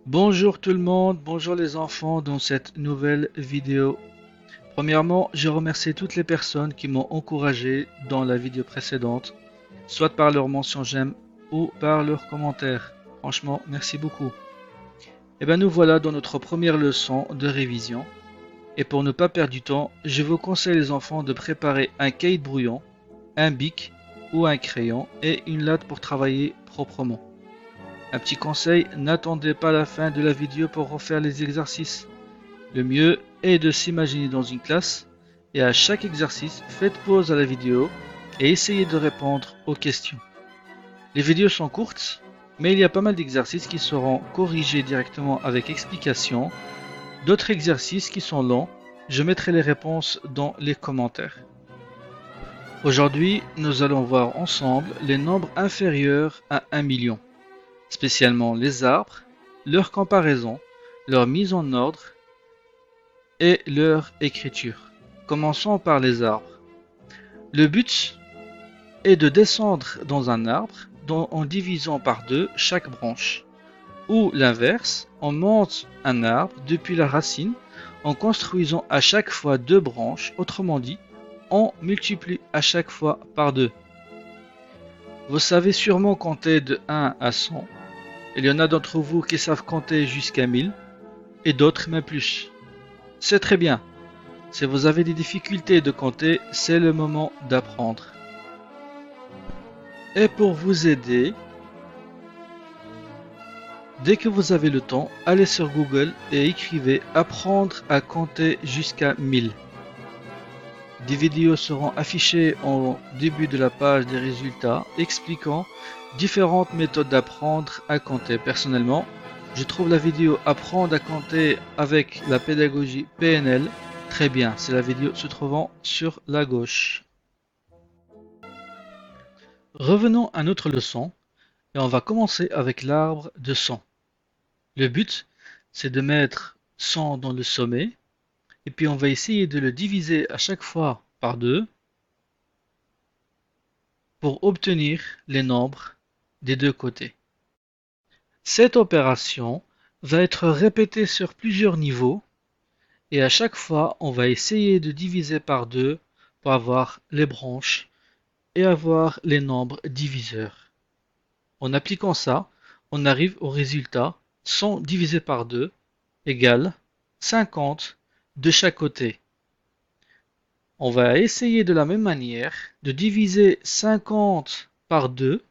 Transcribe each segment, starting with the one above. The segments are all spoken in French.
Bonjour tout le monde, bonjour les enfants dans cette nouvelle vidéo. Premièrement, je remercie toutes les personnes qui m'ont encouragé dans la vidéo précédente, soit par leur mention j'aime ou par leurs commentaires. Franchement, merci beaucoup. Et bien nous voilà dans notre première leçon de révision. Et pour ne pas perdre du temps, je vous conseille les enfants de préparer un cahier de brouillon, un bic ou un crayon et une latte pour travailler proprement. Un petit conseil, n'attendez pas la fin de la vidéo pour refaire les exercices. Le mieux est de s'imaginer dans une classe et à chaque exercice, faites pause à la vidéo et essayez de répondre aux questions. Les vidéos sont courtes, mais il y a pas mal d'exercices qui seront corrigés directement avec explication. D'autres exercices qui sont longs, je mettrai les réponses dans les commentaires. Aujourd'hui, nous allons voir ensemble les nombres inférieurs à 1 million, spécialement les arbres, leur comparaison, leur mise en ordre et leur écriture. Commençons par les arbres. Le but est de descendre dans un arbre en divisant par deux chaque branche. Ou l'inverse, on monte un arbre depuis la racine en construisant à chaque fois deux branches, autrement dit, on multiplie à chaque fois par deux. Vous savez sûrement compter de 1 à 100. Il y en a d'entre vous qui savent compter jusqu'à 1000 et d'autres même plus. C'est très bien. Si vous avez des difficultés de compter, c'est le moment d'apprendre. Et pour vous aider, dès que vous avez le temps, allez sur Google et écrivez apprendre à compter jusqu'à 1000. Des vidéos seront affichées en début de la page des résultats expliquant différentes méthodes d'apprendre à compter. Personnellement, je trouve la vidéo apprendre à compter avec la pédagogie PNL très bien. C'est la vidéo se trouvant sur la gauche. Revenons à notre leçon et on va commencer avec l'arbre de 100. Le but, c'est de mettre 100 dans le sommet et puis on va essayer de le diviser à chaque fois par 2 pour obtenir les nombres des deux côtés. Cette opération va être répétée sur plusieurs niveaux et à chaque fois on va essayer de diviser par 2 pour avoir les branches et avoir les nombres diviseurs. En appliquant ça, on arrive au résultat 100 divisé par 2 égale 50 de chaque côté. On va essayer de la même manière de diviser 50 par 2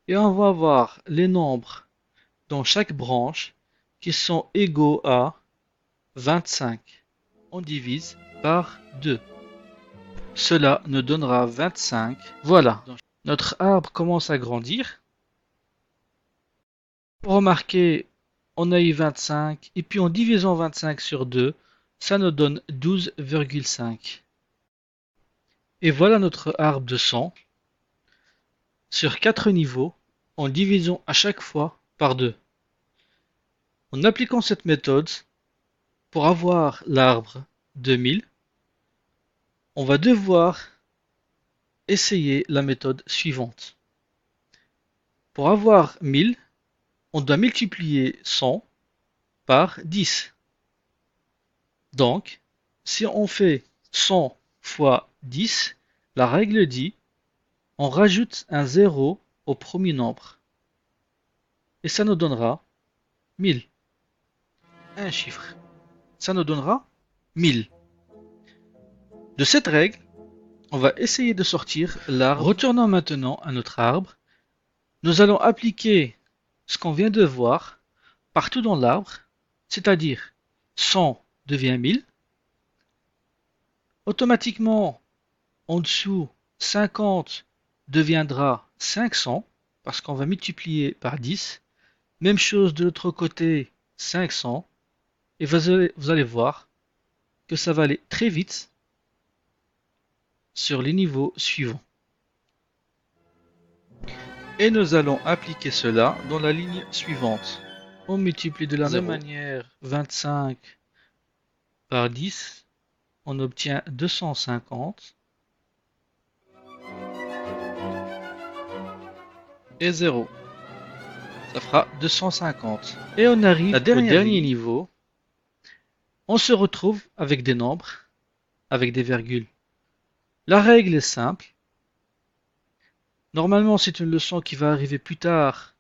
et on va avoir les nombres dans chaque branche qui sont égaux à 25. On divise par 2. Cela nous donnera 25. Voilà, notre arbre commence à grandir. Pour remarquer, on a eu 25 et puis en divisant 25 sur 2, ça nous donne 12,5. Et voilà notre arbre de 100 sur 4 niveaux en divisant à chaque fois par 2. En appliquant cette méthode, pour avoir l'arbre de 1000, on va devoir essayer la méthode suivante. Pour avoir 1000, on doit multiplier 100 par 10. Donc, si on fait 100 fois 10, la règle dit on rajoute un 0 au premier nombre. Et ça nous donnera 1000. Un chiffre. Ça nous donnera 1000. De cette règle, on va essayer de sortir l'arbre. Retournons maintenant à notre arbre. Nous allons appliquer ce qu'on vient de voir partout dans l'arbre, c'est-à-dire 100 devient 1000. Automatiquement, en dessous, 50 deviendra 500 parce qu'on va multiplier par 10. Même chose de l'autre côté, 500. Et vous allez voir que ça va aller très vite sur les niveaux suivants. Et nous allons appliquer cela dans la ligne suivante. On multiplie de la même manière 25 par 10, on obtient 250 et 0. ça fera 250. Et on arrive au dernier niveau. On se retrouve avec des nombres, avec des virgules. La règle est simple. Normalement, c'est une leçon qui va arriver plus tard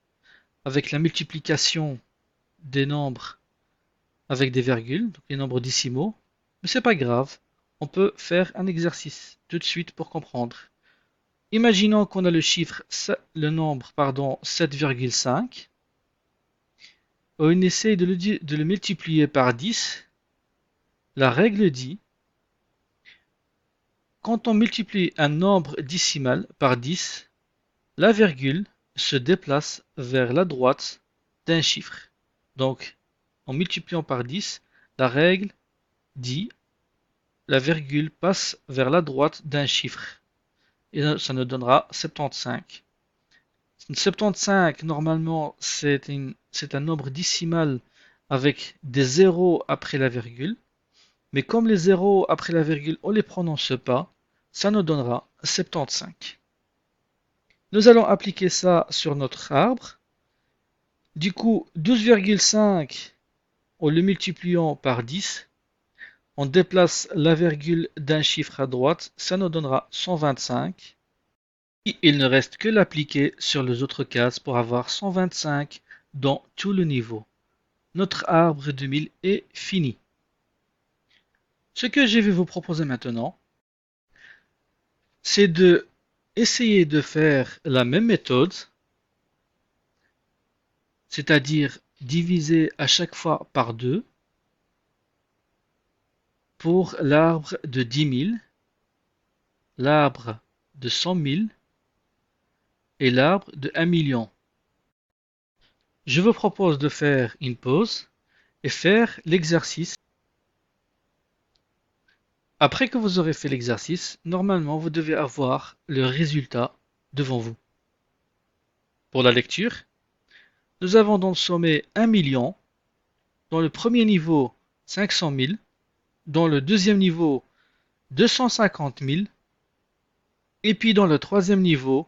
avec la multiplication des nombres avec des virgules, donc les nombres décimaux. Mais c'est pas grave. On peut faire un exercice tout de suite pour comprendre. Imaginons qu'on a le nombre 7,5. On essaye de le multiplier par 10. La règle dit, quand on multiplie un nombre décimal par 10, la virgule se déplace vers la droite d'un chiffre. Donc, en multipliant par 10, la règle dit la virgule passe vers la droite d'un chiffre. Et ça nous donnera 75. 75, normalement, c'est un nombre décimal avec des zéros après la virgule. Mais comme les zéros après la virgule, on ne les prononce pas, ça nous donnera 75. Nous allons appliquer ça sur notre arbre. Du coup, 12,5, en le multipliant par 10, on déplace la virgule d'un chiffre à droite, ça nous donnera 125. Et il ne reste que l'appliquer sur les autres cases pour avoir 125 dans tout le niveau. Notre arbre de 1000 est fini. Ce que je vais vous proposer maintenant, c'est de essayer de faire la même méthode, c'est-à-dire diviser à chaque fois par 2 pour l'arbre de 10 000, l'arbre de 100 000 et l'arbre de 1 million. Je vous propose de faire une pause et faire l'exercice. Après que vous aurez fait l'exercice, normalement vous devez avoir le résultat devant vous. Pour la lecture, nous avons dans le sommet 1 million, dans le premier niveau 500 000, dans le deuxième niveau 250 000, et puis dans le troisième niveau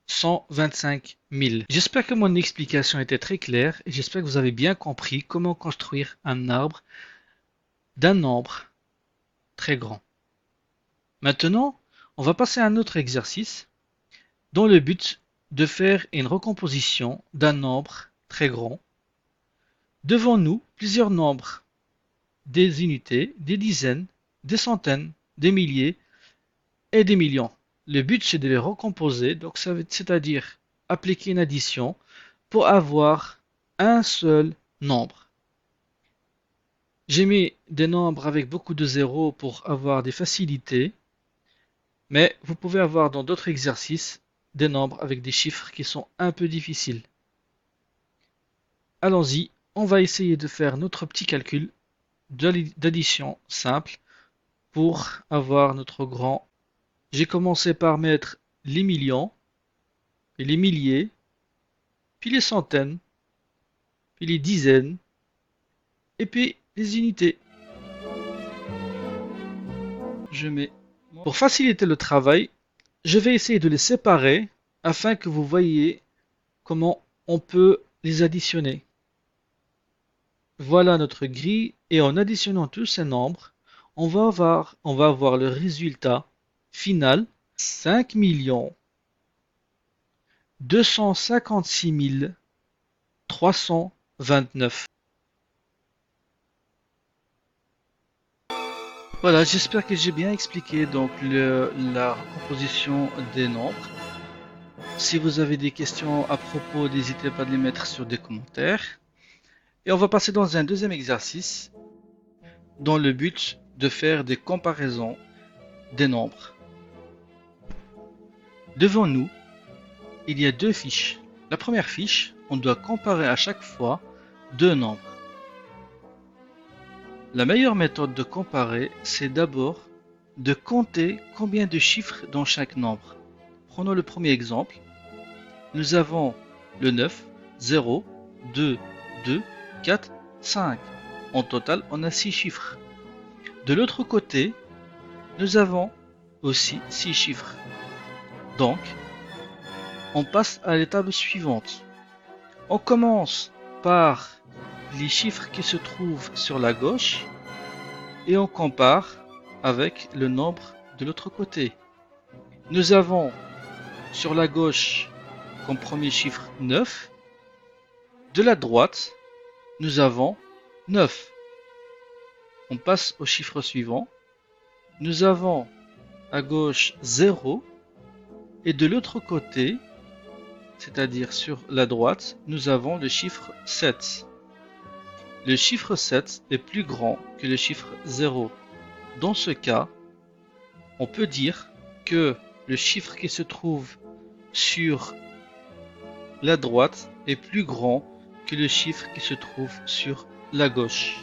125 000. J'espère que mon explication était très claire et j'espère que vous avez bien compris comment construire un arbre d'un nombre très grand. Maintenant, on va passer à un autre exercice dans le but de faire une recomposition d'un nombre très grand. Devant nous, plusieurs nombres, des unités, des dizaines, des centaines, des milliers et des millions. Le but, c'est de les recomposer, donc c'est-à-dire appliquer une addition pour avoir un seul nombre. J'ai mis des nombres avec beaucoup de zéros pour avoir des facilités, mais vous pouvez avoir dans d'autres exercices des nombres avec des chiffres qui sont un peu difficiles. Allons-y, on va essayer de faire notre petit calcul d'addition simple pour avoir notre grand. J'ai commencé par mettre les millions, puis les milliers, puis les centaines, puis les dizaines, et puis les unités. Pour faciliter le travail, je vais essayer de les séparer afin que vous voyez comment on peut les additionner. Voilà notre grille et en additionnant tous ces nombres, on va avoir le résultat final 5 256 329. Voilà, j'espère que j'ai bien expliqué donc la recomposition des nombres. Si vous avez des questions à propos, n'hésitez pas à les mettre sur des commentaires. Et on va passer dans un deuxième exercice dans le but de faire des comparaisons des nombres. Devant nous, il y a deux fiches. La première fiche, on doit comparer à chaque fois deux nombres. La meilleure méthode de comparer, c'est d'abord de compter combien de chiffres dans chaque nombre. Prenons le premier exemple. Nous avons le 9, 0, 2, 2, 4, 5. En total, on a 6 chiffres. De l'autre côté, nous avons aussi 6 chiffres. Donc, on passe à l'étape suivante. On commence par les chiffres qui se trouvent sur la gauche et on compare avec le nombre de l'autre côté. Nous avons sur la gauche comme premier chiffre 9. De la droite, nous avons 9. On passe au chiffre suivant. Nous avons à gauche 0 et de l'autre côté, c'est-à-dire sur la droite, nous avons le chiffre 7. Le chiffre 7 est plus grand que le chiffre 0. Dans ce cas, on peut dire que le chiffre qui se trouve sur la droite est plus grand que le chiffre qui se trouve sur la gauche.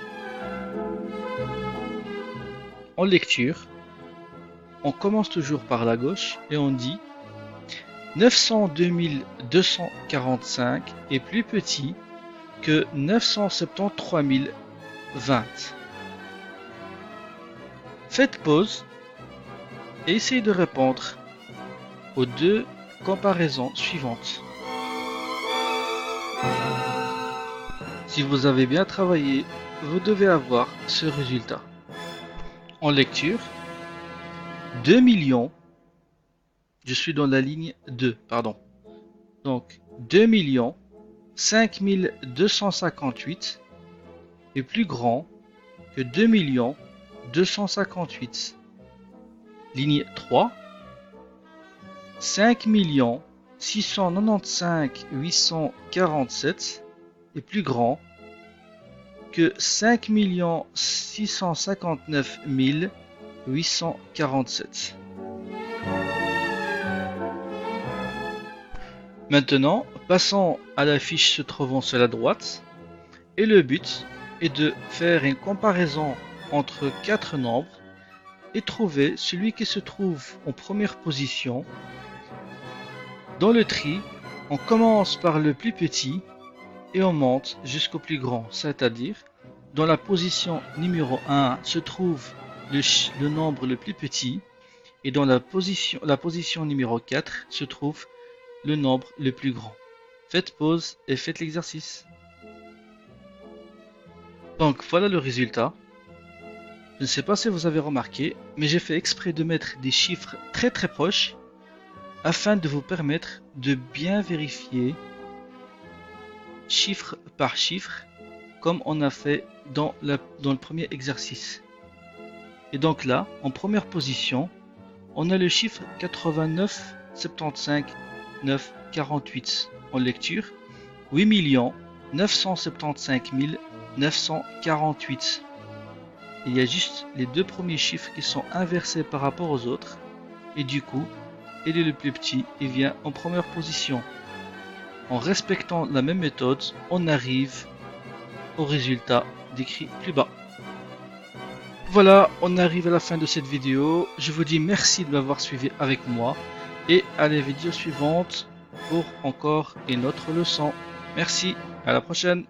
En lecture, on commence toujours par la gauche et on dit 902 245 est plus petit que 973 020. Faites pause et essayez de répondre aux deux comparaisons suivantes. Si vous avez bien travaillé, vous devez avoir ce résultat. En lecture, 2 millions, je suis dans la ligne 2, pardon. Donc 2 5 258 est plus grand que 2 258. Ligne 3, 5 695 847 est plus grand que 5 659 847. Maintenant, passons à la fiche se trouvant sur la droite. Et le but est de faire une comparaison entre 4 nombres et trouver celui qui se trouve en première position. Dans le tri, on commence par le plus petit et on monte jusqu'au plus grand, c'est-à-dire dans la position numéro 1 se trouve le nombre le plus petit et dans la position numéro 4 se trouve le nombre le plus grand. Faites pause et faites l'exercice. Donc voilà le résultat. Je ne sais pas si vous avez remarqué, mais j'ai fait exprès de mettre des chiffres très proches afin de vous permettre de bien vérifier chiffre par chiffre comme on a fait dans le premier exercice. Et donc là, en première position, on a le chiffre 89 75 9 48. En lecture, 8 975 948. Il y a juste les deux premiers chiffres qui sont inversés par rapport aux autres. Et du coup, il est le plus petit et vient en première position. En respectant la même méthode, on arrive au résultat décrit plus bas. Voilà, on arrive à la fin de cette vidéo. Je vous dis merci de m'avoir suivi avec moi et à la vidéo suivante pour encore une autre leçon. Merci, à la prochaine.